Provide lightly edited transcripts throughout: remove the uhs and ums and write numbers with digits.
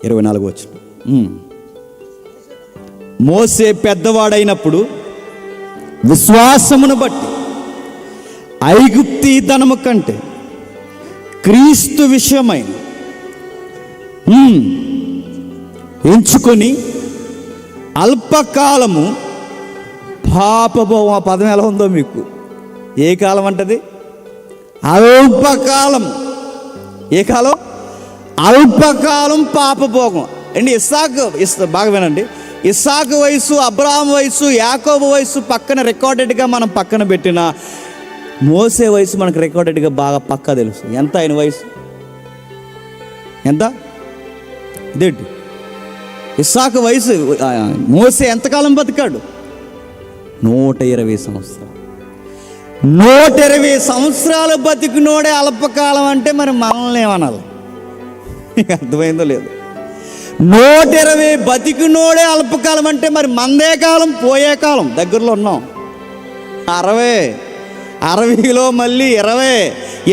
24 వచనం. మోసే పెద్దవాడైనప్పుడు విశ్వాసమును బట్టి ఐగుప్తీ ధనము కంటే క్రీస్తు విషయమైన ఎంచుకొని అల్పకాలము పాపభోగం. ఆ పదం ఎలా ఉందో మీకు? ఏ కాలం అంటది? అల్పకాలం. ఏ కాలం? అల్పకాలం పాపభోగం అండి. బాగా వినండి. ఇస్సాకు వయసు, అబ్రహాము వయసు, యాకోబు వయసు పక్కన రికార్డెడ్గా మనం పక్కన పెట్టిన మోసే వయసు మనకు రికార్డెడ్గా బాగా పక్కా తెలుసు. ఎంత ఆయన వయసు? ఎంత? ఇదేంటి ఇస్సాకు వయసు? మోసే ఎంతకాలం బతికాడు? 120 సంవత్సరాలు. 120 సంవత్సరాలు బతికినోడే అల్పకాలం అంటే మరి మనల్ని ఏమనాలి? అర్థమైందో లేదు? 120 బతికినోడే అల్పకాలం అంటే మరి మందే కాలం, పోయే కాలం. దగ్గరలో ఉన్నాం. 60లో మళ్ళీ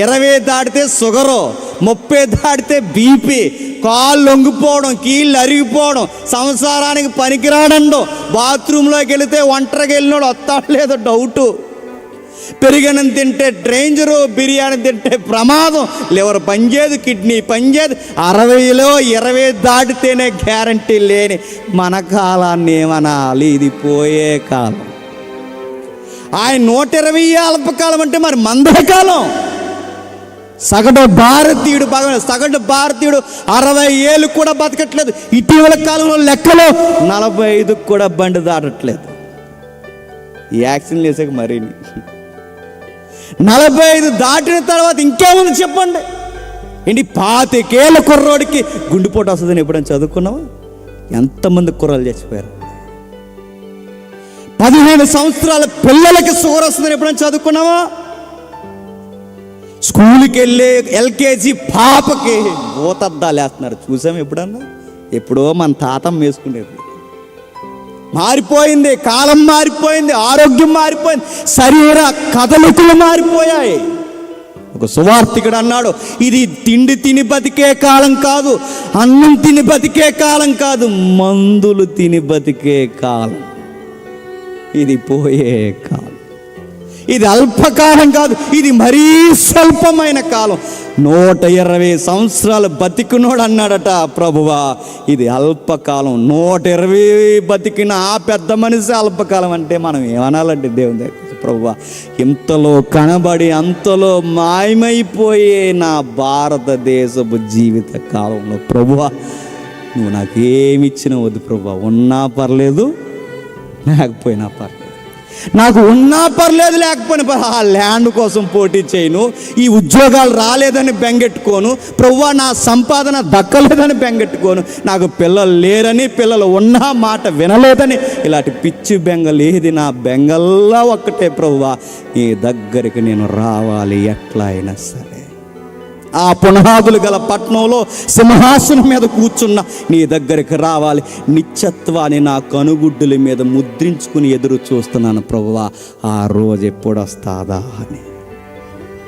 20 దాటితే షుగరు, 30 దాటితే బీపీ, కాళ్ళు లొంగిపోవడం, కీళ్ళు అరిగిపోవడం, సంసారానికి పనికిరాడండు, బాత్రూంలోకి వెళితే ఒంటరికి వెళ్ళినోడు వస్తాడు లేదో డౌటు, పెరిగనం తింటే డేంజరు, బిర్యానీ తింటే ప్రమాదం, లివర్ పనిచేయదు, కిడ్నీ పనిచేయదు. 60లో 20 దాటితేనే గ్యారంటీ లేని మన కాలాన్ని ఏమనాలి? ఇది పోయే కాలం. ఆయన 120 అల్పకాలం అంటే మరి మందకాలం. సగటు భారతీయుడు 60 ఏళ్ళు కూడా బతకట్లేదు. ఇటీవల కాలంలో లెక్కలో 45 కూడా బండి దాటట్లేదు. ఈ యాక్సిడెంట్ చేసాక మరీ 45 దాటిన తర్వాత ఇంకేముంది చెప్పండి? ఏంటి 25 ఏళ్ళ కుర్రోడికి గుండెపోటు వస్తుందని ఎప్పుడైనా చదువుకున్నావా? ఎంతమంది కుర్రాలు చచ్చిపోయారు? 15 సంవత్సరాల పిల్లలకి షుగర్ వస్తుందని ఎప్పుడైనా చదువుకున్నావా? స్కూల్కి వెళ్ళే ఎల్కేజీ పాపకి భూతద్దాలు వేస్తున్నారు. చూసాము ఎప్పుడన్నా? ఎప్పుడో మన తాతం వేసుకునేది. మారిపోయింది, కాలం మారిపోయింది, ఆరోగ్యం మారిపోయింది, శరీర కదలికలు మారిపోయాయి. ఒక సువార్తికుడు అన్నాడు, ఇది తిండి తిని బతికే కాలం కాదు, అన్నం తిని బతికే కాలం కాదు, మందులు తిని బతికే కాలం. ఇది పోయే కాలం. ఇది అల్పకాలం కాదు, ఇది మరీ స్వల్పమైన కాలం. 120 సంవత్సరాలు బతికినోడు అన్నాడట ప్రభువా, ఇది అల్పకాలం. 120 బతికిన ఆ పెద్ద మనిషి అల్పకాలం అంటే మనం ఏమనాలంటే దేవుని దగ్గర, ప్రభువా ఇంతలో కనబడి అంతలో మాయమైపోయే నా భారతదేశపు జీవిత కాలంలో ప్రభువా నువ్వు నాకేమిచ్చిన వద్దు ప్రభువా. ఉన్నా పర్లేదు, లేకపోయినా పర్లేదు. నాకు ఉన్నా పర్లేదు, లేకపోయినా ఆ ల్యాండ్ కోసం పోటీ చేయను, ఈ ఉద్యోగాలు రాలేదని బెంగెట్టుకోను ప్రభువా, నా సంపాదన దక్కలేదని బెంగెట్టుకోను, నాకు పిల్లలు లేరని, పిల్లలు ఉన్న మాట వినలేదని, ఇలాంటి పిచ్చి బెంగ లేదు. నా బెంగల్లా ఒక్కటే ప్రభువా, నీ దగ్గరికి నేను రావాలి ఎట్లా అయినా సరే. ఆ పునాదులు గల పట్టణంలో సింహాసనం మీద కూర్చున్న నీ దగ్గరికి రావాలి. నిత్యత్వాన్ని నా కనుగుడ్డుల మీద ముద్రించుకుని ఎదురు చూస్తున్నాను ప్రభువా, ఆ రోజు ఎప్పుడు వస్తాదా అని.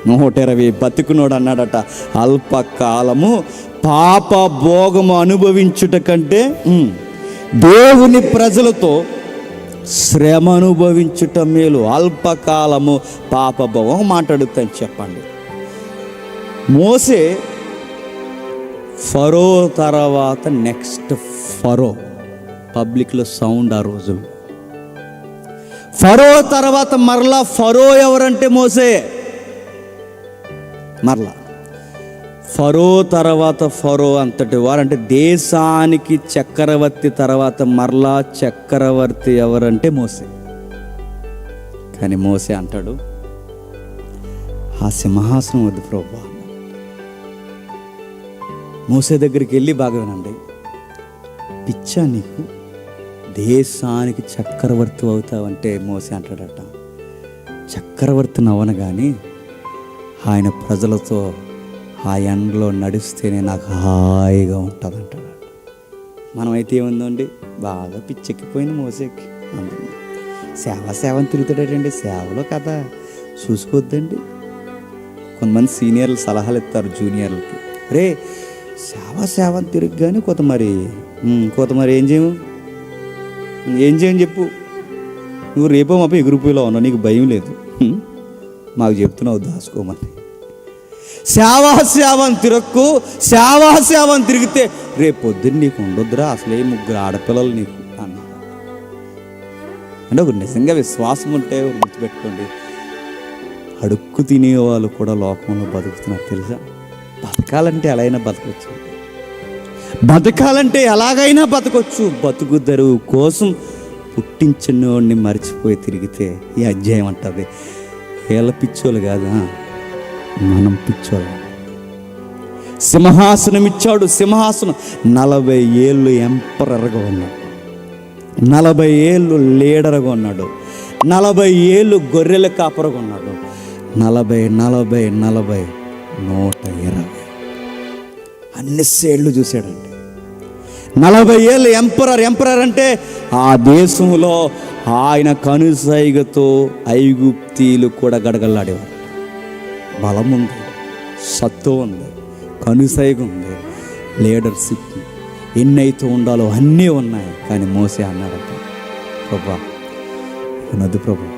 120 బతికునోడు అన్నాడట, అల్పకాలము పాప భోగము అనుభవించుట కంటే దేవుని ప్రజలతో శ్రమ అనుభవించుట మేలు. అల్పకాలము పాప భోగం మాట్లాడుతాను చెప్పండి. మోసే ఫరో తర్వాత నెక్స్ట్ ఫరో, పబ్లిక్లో సౌండ్ ఆ రోజులు. ఫరో తర్వాత మరలా ఫరో ఎవరంటే మోసే. మరలా ఫరో తర్వాత ఫరో అంతటి వారంటే దేశానికి చక్రవర్తి తర్వాత మరలా చక్రవర్తి ఎవరంటే మోసే. కానీ మోసే అంటాడు, ఆ సింహాసనం వద్దు ప్రభువా. మోసే దగ్గరికి వెళ్ళి బాగా వినండి, పిచ్చా నీకు, దేశానికి చక్రవర్తి అవుతావంటే మోసే అంటాడట, చక్రవర్తిని అవను కానీ ఆయన ప్రజలతో ఆ ఎండలో నడిస్తేనే నాకు హాయిగా ఉంటుంది అంటాడు. మనమైతే ఏముందండి, బాగా పిచ్చెక్కిపోయింది మోసేకి. సేవని తిరుగుతాడటండి, సేవలో కదా చూసుకోవద్దండి. కొంతమంది సీనియర్లు సలహాలు ఇస్తారు జూనియర్లకి, రే సేవ అని తిరిగిగానే కొత్తమరి ఏం చేయని చెప్పు. నువ్వు రేపో మాపో ఎగురుపోయిలో ఉన్నావు, నీకు భయం లేదు, మాకు చెప్తున్నావు దాచుకోమని. సేవ అని తిరక్కు, సేవ అని తిరిగితే రేపు పొద్దున్న నీకు ఉండొద్దురా, అసలే 3 ఆడపిల్లలు నీకు అన్న. అంటే ఒక నిజంగా విశ్వాసం ఉంటే గుర్తుపెట్టుకోండి, అడుక్కు తినేవాళ్ళు కూడా లోకంలో బతుకుతున్నారు తెలుసా. బతకాలంటే ఎలాగైనా బతకొచ్చు, ఎలాగైనా బతకొచ్చు. బతుకు తెరువు కోసం పుట్టించిన వాడిని మర్చిపోయి తిరిగితే ఈ అధ్యాయం అంటుంది వీళ్ళ పిచ్చోళ్ళు కాదా, మనం పిచ్చోళ్ళు. సింహాసనం ఇచ్చాడు, సింహాసనం 40 ఏళ్ళు ఎంపరర్గా ఉన్నాడు, 40 ఏళ్ళు లీడర్గా ఉన్నాడు, 40 ఏళ్ళు గొర్రెల కాపరగా ఉన్నాడు, 120 అన్ని సేళ్ళు చూశాడండి. 40 ఏళ్ళు ఎంపరర్ అంటే ఆ దేశంలో ఆయన కనుసైగతో ఐగుప్తీలు కూడా గడగల్లాడేవారు. బలం ఉంది, సత్తు ఉంది, కనుసైగ ఉంది, లీడర్షిప్ ఎన్నైతే ఉండాలో అన్నీ ఉన్నాయి. కానీ మోసే అన్నాడట, ప్రభా వినొద్దు ప్రభా,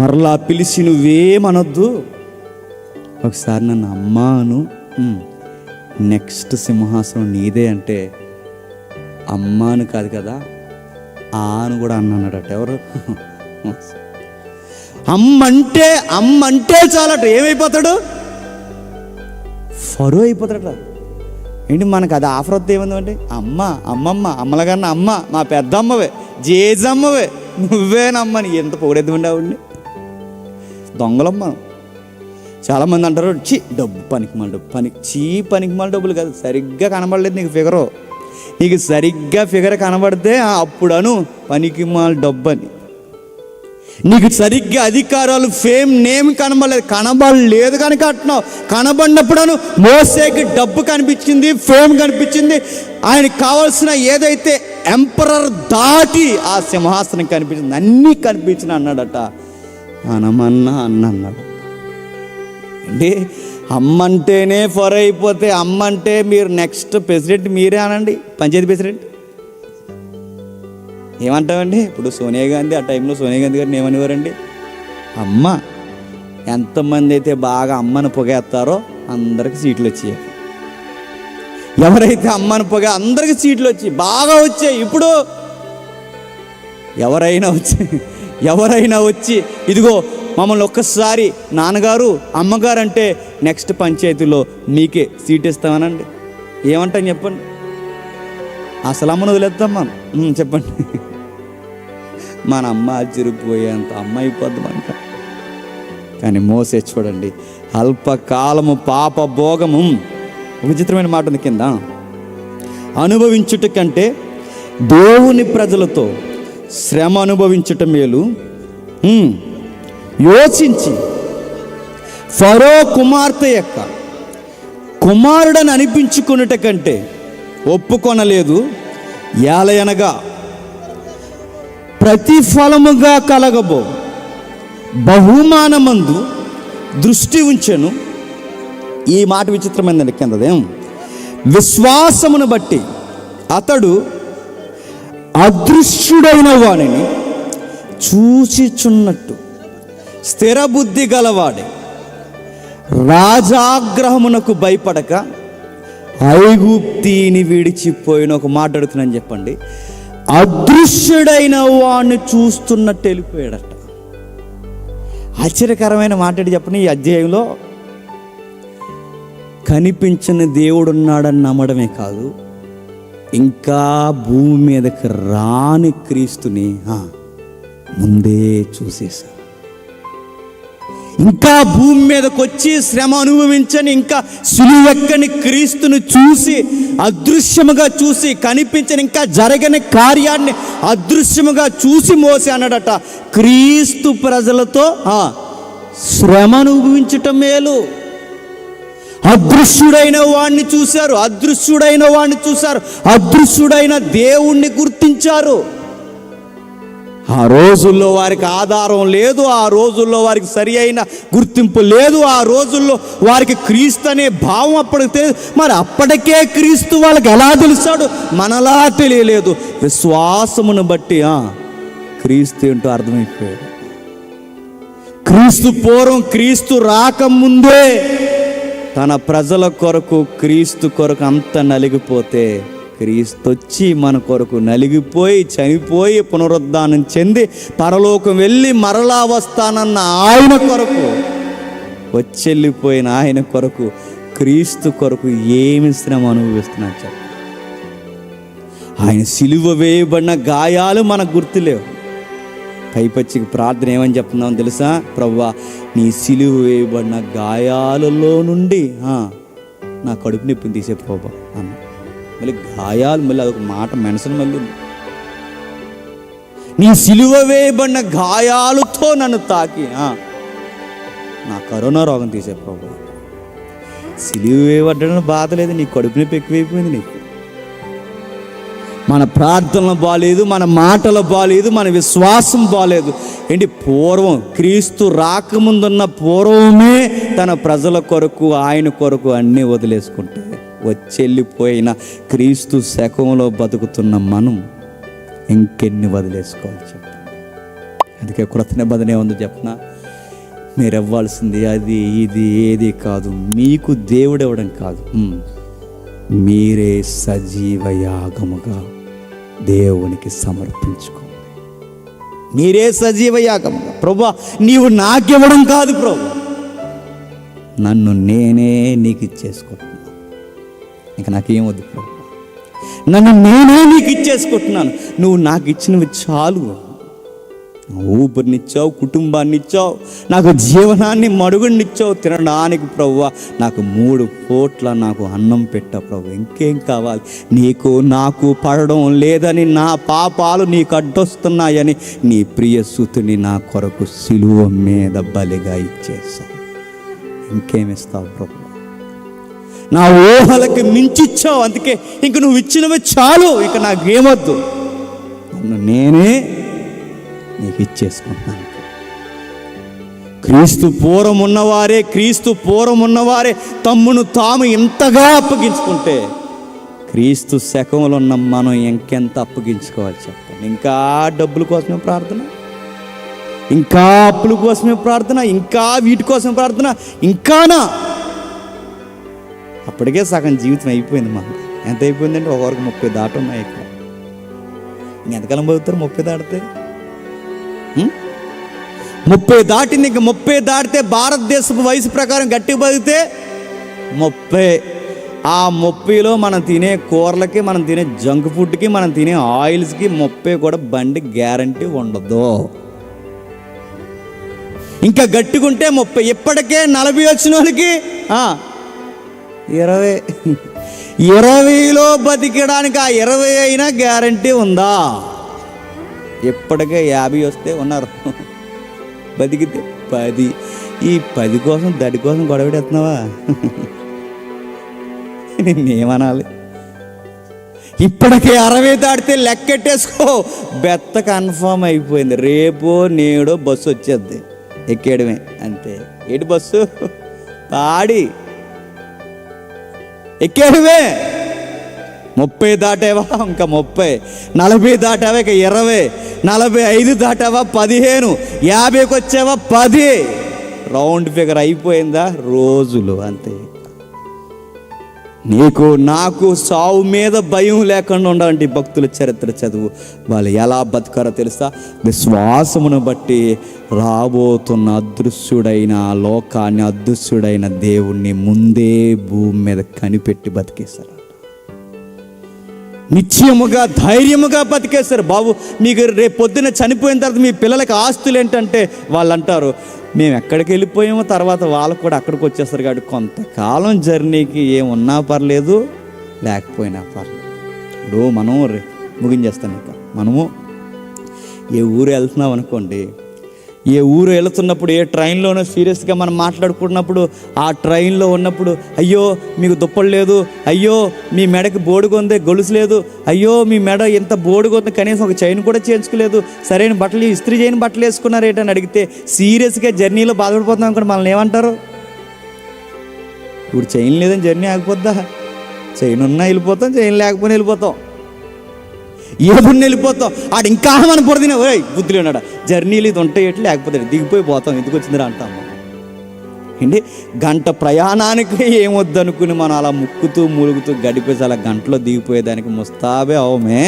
మరలా పిలిచి నువ్వేమనొద్దు, ఒకసారి నన్ను అమ్మాను, నెక్స్ట్ సింహాసనం నీదే అంటే అమ్మాను కాదు కదా ఆను కూడా అన్నాడట. ఎవరు? అమ్మంటే చాలట, ఏమైపోతాడు? ఫరో అయిపోతాడట. ఏంటి మనకు అది ఆఫర్ వద్ద ఏముందంటే అమ్మలకన్నా అమ్మ, మా పెద్ద అమ్మవే, జేజమ్మవే, నువ్వేనమ్మని ఎంత పొగడెద్దు ఉండేవాడిని. దొంగలమ్మ. చాలామంది అంటారు డబ్బు పనికిమాల డబ్బులు కాదు, సరిగ్గా కనబడలేదు నీకు ఫిగరు, నీకు సరిగ్గా ఫిగర్ కనబడితే అప్పుడు అను పనికిమాల డబ్బు అని. నీకు సరిగ్గా అధికారాలు, ఫేమ్, నేమ్ కనబడలేదు కనుక అంటున్నావు. కనబడినప్పుడు మోసేకి డబ్బు కనిపించింది, ఫేమ్ కనిపించింది, ఆయనకు కావాల్సిన ఏదైతే ఎంపరర్ దాటి ఆ సింహాసనం కనిపించింది, అన్నీ కనిపించిన అన్నాడట. అన్నాడు అంటే అమ్మంటేనే ఫర్ అయిపోతే, అమ్మంటే మీరు నెక్స్ట్ ప్రెసిడెంట్ మీరే అనండి, పంచాయతీ ప్రెసిడెంట్. ఏమంటామండి? ఇప్పుడు సోనియా గాంధీ, ఆ టైంలో సోనియా గాంధీ గారిని ఏమనేవారండి? అమ్మ. ఎంతమంది అయితే బాగా అమ్మను పొగేస్తారో అందరికి సీట్లు వచ్చాయి. ఎవరైతే అమ్మను అందరికి సీట్లు బాగా వచ్చాయి. ఇప్పుడు ఎవరైనా వచ్చి ఇదిగో మమ్మల్ని ఒక్కసారి నాన్నగారు అమ్మగారు అంటే నెక్స్ట్ పంచాయతీలో మీకే సీట్ ఇస్తామనండి, ఏమంటాం చెప్పండి? అసలు అమ్మను వదిలేద్దాం మనం, చెప్పండి. మన అమ్మ ఆశ్చర్యపోయేంత అమ్మ అయిపోద్ది మనక. కానీ మోసే చూడండి, అల్పకాలము పాప భోగము, విచిత్రమైన మాట ఉంది కింద, అనుభవించుట కంటే దేవుని ప్రజలతో శ్రమ అనుభవించుట మేలు యోచించి ఫరో కుమార్తె యొక్క కుమారుడని అనిపించుకున్నట కంటే ఒప్పుకొనలేదు. ఏలయనగా ప్రతిఫలముగా కలగబో బహుమానమందు దృష్టి ఉంచెను. ఈ మాట విచిత్రమైనది కిందదేం, విశ్వాసమును బట్టి అతడు అదృశ్యుడైన వాడిని చూచిచున్నట్టు స్థిర బుద్ధి గలవాడే రాజాగ్రహమునకు భయపడక ఐగుప్తిని విడిచిపోయిన. ఒక మాట అడుగుతున్నాను చెప్పండి, అదృశ్యుడైన వాడిని చూస్తున్నట్టు వెళ్ళిపోయాడట. ఆశ్చర్యకరమైన మాట చెప్పండి. ఈ అధ్యాయంలో కనిపించిన దేవుడున్నాడని నమ్మడమే కాదు, ఇంకా భూమి మీదకి రాని క్రీస్తుని ముందే చూసేశారు. ఇంకా భూమి మీదకి వచ్చి శ్రమ అనుభవించని, ఇంకా సిలువెక్కని క్రీస్తుని చూసి, అదృశ్యముగా చూసి, కనిపించని ఇంకా జరగని కార్యాన్ని అదృశ్యముగా చూసి మోసే అన్నాడట, క్రీస్తు ప్రజలతో శ్రమ అనుభవించటం మేలు. అదృశ్యుడైన వాడిని చూశారు, అదృశ్యుడైన దేవుణ్ణి గుర్తించారు. ఆ రోజుల్లో వారికి ఆధారం లేదు, ఆ రోజుల్లో వారికి సరి అయిన గుర్తింపు లేదు, ఆ రోజుల్లో వారికి క్రీస్తు అనే భావం అప్పటికే, మరి అప్పటికే క్రీస్తు వాళ్ళకి ఎలా తెలిసాడు? మనలా తెలియలేదు. విశ్వాసమును బట్టి క్రీస్తు ఏంటో అర్థమైపోయాడు. క్రీస్తు పూర్వం, క్రీస్తు రాకముందే తన ప్రజల కొరకు, క్రీస్తు కొరకు అంత నలిగిపోతే, క్రీస్తు వచ్చి మన కొరకు నలిగిపోయి, చనిపోయి, పునరుద్ధానం చెంది పరలోకం వెళ్ళి మరలా వస్తానన్న ఆయన కొరకు, వచ్చెళ్ళిపోయిన ఆయన కొరకు, క్రీస్తు కొరకు ఏమి శ్రమ అనుభవిస్తున్నాడు చెప్ప. ఆయన సిలువ వేయబడిన గాయాలు మనకు గుర్తులేవు. పైపచ్చికి ప్రార్థన ఏమని చెప్తున్నాం తెలుసా? ప్రభువా, నీ సిలువ వేయబడిన గాయాలలో నుండి నా కడుపు నొప్పిని తీసే ప్రభా అన్న. మళ్ళీ గాయాలు, మళ్ళీ అదొక మాట మెనసను, మళ్ళీ నీ సిలువ వేయబడిన గాయాలతో నన్ను తాకి నా కరోనా రోగం తీసే ప్రభా. సిలువ వేయబడ్డం బాధ లేదు, నీ కడుపు నొప్పి ఎక్కువైపోయింది నీకు. మన ప్రార్థనలు బాలేదు, మన మాటలు బాలేదు, మన విశ్వాసం బాలేదు. ఏంటి? పూర్వం క్రీస్తు రాకముందున్న పూర్వమే తన ప్రజల కొరకు, ఆయన కొరకు అన్నీ వదిలేసుకుంటే, వచ్చెళ్ళిపోయిన క్రీస్తు శకంలో బతుకుతున్న మనం ఇంకెన్ని వదిలేసుకోవాలి చెప్పండి. అందుకే కృత నిబంధన ఏముందో చెప్పనా? మీరు ఇవ్వాల్సింది అది ఇది ఏది కాదు, మీకు దేవుడు ఇవ్వడం కాదు, మీరే సజీవ యాగముగా దేవునికి సమర్పించుకోండి. మీరే సజీవ యాగముగా. ప్రభువా, నీవు నాకివ్వడం కాదు ప్రభు, నన్ను నేనే నీకు ఇచ్చేసుకుంటున్నాను. ఇంకా నాకేం వద్దు ప్రభు, నన్ను నేనే నీకు ఇచ్చేసుకుంటున్నాను. నువ్వు నాకు ఇచ్చినవి చాలు. ఊపిరినిచ్చావు, కుటుంబాన్ని ఇచ్చావు, నాకు జీవనాన్ని మడుగునిచ్చావు, తినడానికి ప్రభువా నాకు 3 పూట్ల నాకు అన్నం పెట్టావు ప్రభు. ఇంకేం కావాలి? నీకు నాకు పడడం లేదని, నా పాపాలు నీకు అడ్డొస్తున్నాయని నీ ప్రియ సుతుని నా కొరకు సిలువ మీద బలిగా ఇచ్చేసావు. ఇంకేమిస్తావు ప్రభు? నా ఊహలకి మించిచ్చావు. అందుకే ఇంక నువ్వు ఇచ్చినవి చాలు, ఇక నాకేమొద్దు, నన్ను నేనే నీకు ఇచ్చేసుకుంటున్నాను. క్రీస్తు పూర్వం ఉన్నవారే తమ్మును తాము ఇంతగా అప్పగించుకుంటే, క్రీస్తు శకంలో ఉన్న మనం ఇంకెంత అప్పగించుకోవాలి చెప్పండి. ఇంకా డబ్బుల కోసమే ప్రార్థన, ఇంకా అప్పుల కోసమే ప్రార్థన, ఇంకా వీటి కోసం ప్రార్థన, ఇంకానా? అప్పటికే సగం జీవితం అయిపోయింది. మాకు ఎంత అయిపోయిందంటే ఒకరికి 30 దాటి ఉన్నాయి. ఇక్కడ ఇంకెంతకాలం బతుకుతారు 30 దాటితే? 30 దాటింది. ఇంక 30 దాటితే భారతదేశపు వయసు ప్రకారం గట్టి బతికితే 30. ఆ 30లో మనం తినే కూరలకి, మనం తినే జంక్ ఫుడ్కి, మనం తినే ఆయిల్స్కి 30 కూడా బండి గ్యారంటీ ఉండదు. ఇంకా గట్టిగుంటే 30. ఇప్పటికే 40 వచ్చిన వాళ్ళకి 20. 20లో బతికడానికి ఆ 20 అయినా గ్యారంటీ ఉందా? ఇప్పటికే 50 వస్తే ఉన్నారు, బతికితే 10. ఈ 10 కోసం, దడి కోసం గొడవడెత్తున్నావా? నేనేమనాలి? ఇప్పటికే 60 దాటితే లెక్కెట్టేసుకో, బెత్త కన్ఫామ్ అయిపోయింది. రేపో నేడో బస్సు వచ్చేద్ది, ఎక్కేయడమే అంతే. ఏంటి బస్సు? తాడి ఎక్కేయడమే. 30 దాటావా ఇంకా 30, 40 దాటావా ఇక 20, 45 దాటావా 15, 50కి వచ్చావా 10. రౌండ్ ఫిగర్ అయిపోయిందా? రోజులు అంతే. నీకు నాకు సావు మీద భయం లేకుండా ఉండాలంటే భక్తుల చరిత్ర చదువు. వాళ్ళు ఎలా బతకారో తెలుసా? విశ్వాసమును బట్టి రాబోతున్న అదృశ్యుడైన లోకాన్ని, అదృశ్యుడైన దేవుణ్ణి ముందే భూమి మీద కనిపెట్టి బతికేశారు. నిశ్చయముగా, ధైర్యముగా బతికేశారు. బాబు, మీకు రేపు పొద్దున్న చనిపోయిన తర్వాత మీ పిల్లలకి ఆస్తులు ఏంటంటే వాళ్ళు అంటారు, మేము ఎక్కడికి వెళ్ళిపోయామో తర్వాత వాళ్ళు కూడా అక్కడికి వచ్చేస్తారు. కాబట్టి కొంతకాలం జర్నీకి ఏమున్నా పర్లేదు, లేకపోయినా పర్లేదు. ఇప్పుడు మనం ముగించేస్తాను. ఇక మనము ఏ ఊరు వెళ్తున్నాం అనుకోండి, ఏ ఊరు వెళుతున్నప్పుడు, ఏ ట్రైన్లోనో సీరియస్గా మనం మాట్లాడుకున్నప్పుడు, ఆ ట్రైన్లో ఉన్నప్పుడు, అయ్యో మీకు దుప్పలు లేదు, అయ్యో మీ మెడకి బోడుగొందే, గొలుసు లేదు, అయ్యో మీ మెడ ఎంత బోడుగొంది, కనీసం ఒక చైన్ కూడా చేయించుకోలేదు, సరైన బట్టలు ఇస్త్రీ చేయని బట్టలు వేసుకున్నారు ఏంటని అడిగితే, సీరియస్గా జర్నీలో బాధపడిపోతున్నాం అనుకోండి, మనల్ని ఏమంటారు? ఇప్పుడు చైన్ లేదని జర్నీ ఆగిపోద్దా? చైన్ ఉన్నా వెళ్ళిపోతాం, చైన్ లేకపోయినా వెళ్ళిపోతాం, ఏమున్నా వెళ్ళిపోతాం. ఆడు ఇంకా మన పొరదిన బుద్ధులు ఉన్నాడు, జర్నీలు ఇది ఉంటాయి ఎట్లు, లేకపోతే దిగిపోయి పోతాం, ఎందుకు వచ్చిందిరా అంటాము. ఏంటి గంట ప్రయాణానికి ఏమొద్దనుకుని మనం అలా ముక్కుతూ మూలుగుతూ గడిపేసి అలా గంటలో దిగిపోయేదానికి ముస్తాబే అవమే.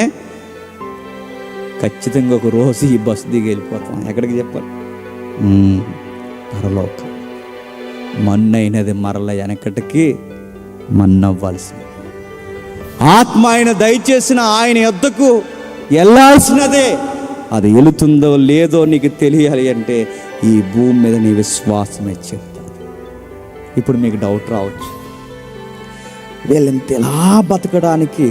ఖచ్చితంగా ఒక రోజు ఈ బస్సు దిగి వెళ్ళిపోతాం. ఎక్కడికి చెప్పాలి? పరలోకం. మన్నైనది మరల వెనకటికి మన్నవ్వాల్సింది. ఆత్మ ఆయన దయచేసిన ఆయన యొద్దకు వెళ్ళాల్సినదే. అది వెళుతుందో లేదో నీకు తెలియాలి అంటే ఈ భూమి మీద నీ విశ్వాసమే చెప్తాడు. ఇప్పుడు మీకు డౌట్ రావచ్చు, వీళ్ళంత ఎలా బతకడానికి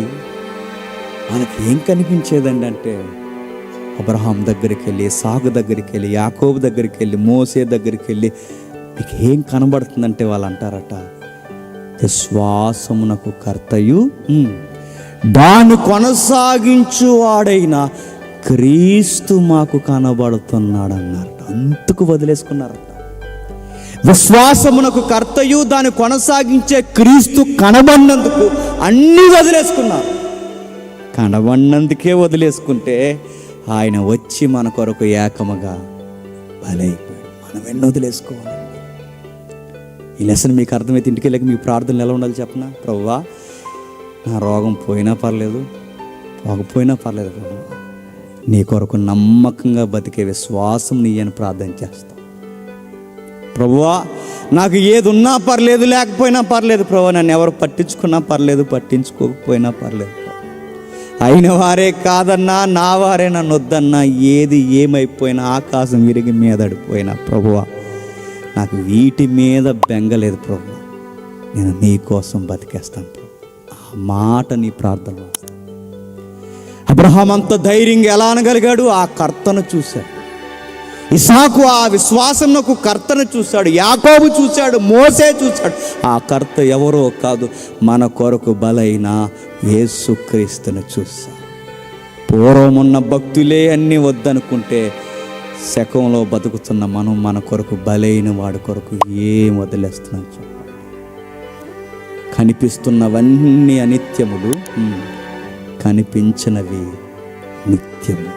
మనకి ఏం కనిపించేదండి అంటే, అబ్రహాం దగ్గరికి వెళ్ళి, సాగు దగ్గరికి వెళ్ళి, యాకోబు దగ్గరికి వెళ్ళి, మోసే దగ్గరికి వెళ్ళి మీకు ఏం కనబడుతుందంటే వాళ్ళు అంటారట, విశ్వాసమునకు కర్తయు దాన్ని కొనసాగించు వాడైన క్రీస్తు మాకు కనబడుతున్నాడు అన్నారట. అంతకు వదిలేసుకున్నారట. విశ్వాసమునకు కర్తయు దాన్ని కొనసాగించే క్రీస్తు కనబడినందుకు అన్నీ వదిలేసుకున్నారు. కనబడినందుకే వదిలేసుకుంటే ఆయన వచ్చి మన కొరకు ఏకముగా బలైపోయాడు. మనం ఎన్ని వదిలేసుకోవాలి? ఈ లెసన్ మీకు అర్థమైతే ఇంటికి వెళ్ళక మీ ప్రార్థనలు ఎలా ఉండాలి చెప్పనా? ప్రభువా, నా రోగం పోయినా పర్లేదు, పోకపోయినా పర్లేదు ప్రభువా, నీ కొరకు నమ్మకంగా బతికే విశ్వాసం నీ అని ప్రార్థన చేస్తాం. ప్రభువా, నాకు ఏది ఉన్నా పర్లేదు, లేకపోయినా పర్లేదు ప్రభువా, నన్ను ఎవరు పట్టించుకున్నా పర్లేదు, పట్టించుకోకపోయినా పర్లేదు, అయిన వారే కాదన్నా, నా వారే నన్ను వద్దన్నా, ఏది ఏమైపోయినా, ఆకాశం విరిగి మీదడిపోయినా ప్రభువా, నాకు వీటి మీద బెంగలేదు ప్రభు, నేను నీ కోసం బతికేస్తాను ప్రభు. ఆ మాట నీ ప్రార్థనలో. అబ్రహాం అంత ధైర్యంగా ఎలా అనగలిగాడు? ఆ కర్తను చూశాడు. ఇసాకు ఆ విశ్వాసంకు కర్తను చూశాడు. యాకోబు చూశాడు, మోసే చూశాడు. ఆ కర్త ఎవరో కాదు, మన కొరకు బలైన యేసుక్రీస్తును చూశాడు. పూర్వమున్న భక్తులే అన్నీ వద్దనుకుంటే, శకంలో బతుకుతున్న మనం మన కొరకు బలైన వాడి కొరకు ఏం వదిలేస్తున్నాం చెప్పండి? కనిపిస్తున్నవన్నీ అనిత్యములు, కనిపించినవి నిత్యము.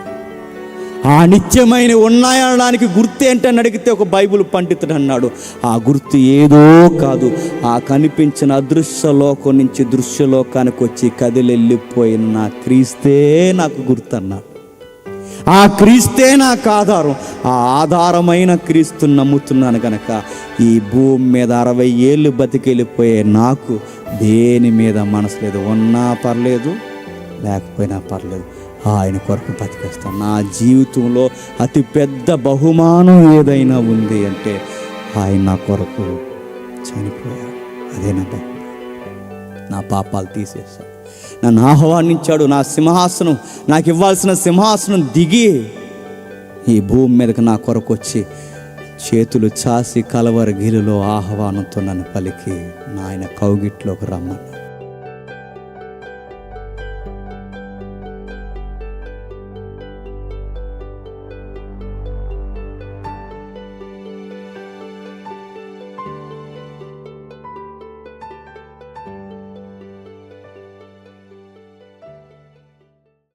ఆ నిత్యమైన ఉన్నాయనడానికి గుర్తు ఏంటని అడిగితే ఒక బైబిల్ పండితుడు అన్నాడు, ఆ గుర్తు ఏదో కాదు, ఆ కనిపించిన అదృశ్య లోకం నుంచి దృశ్యలోకానికి వచ్చి కదిలెళ్ళిపోయిన నా క్రీస్తే నాకు గుర్తు అన్నాడు. ఆ క్రీస్తే నాకు ఆధారం. ఆ ఆధారమైన క్రీస్తుని నమ్ముతున్నాను కనుక ఈ భూమి మీద 60 ఏళ్ళు బతికెళ్ళిపోయే నాకు దేని మీద మనసు లేదు. ఉన్నా పర్లేదు, లేకపోయినా పర్లేదు, ఆయన కొరకు బతికేస్తాను. నా జీవితంలో అతి పెద్ద బహుమానం ఏదైనా ఉంది అంటే ఆయన నా కొరకు చనిపోయాడు. అదే నా బహుమానం. నా పాపాలు తీసేశాడు, నన్ను ఆహ్వానించాడు. నా సింహాసనం, నాకు ఇవ్వాల్సిన సింహాసనం దిగి ఈ భూమి మీదకి నా కొరకు వచ్చి చేతులు చాసి కలవర గిరిలో ఆహ్వానంతో నన్ను పలికి నాయన కౌగిట్లోకి రమ్మన్నాడు.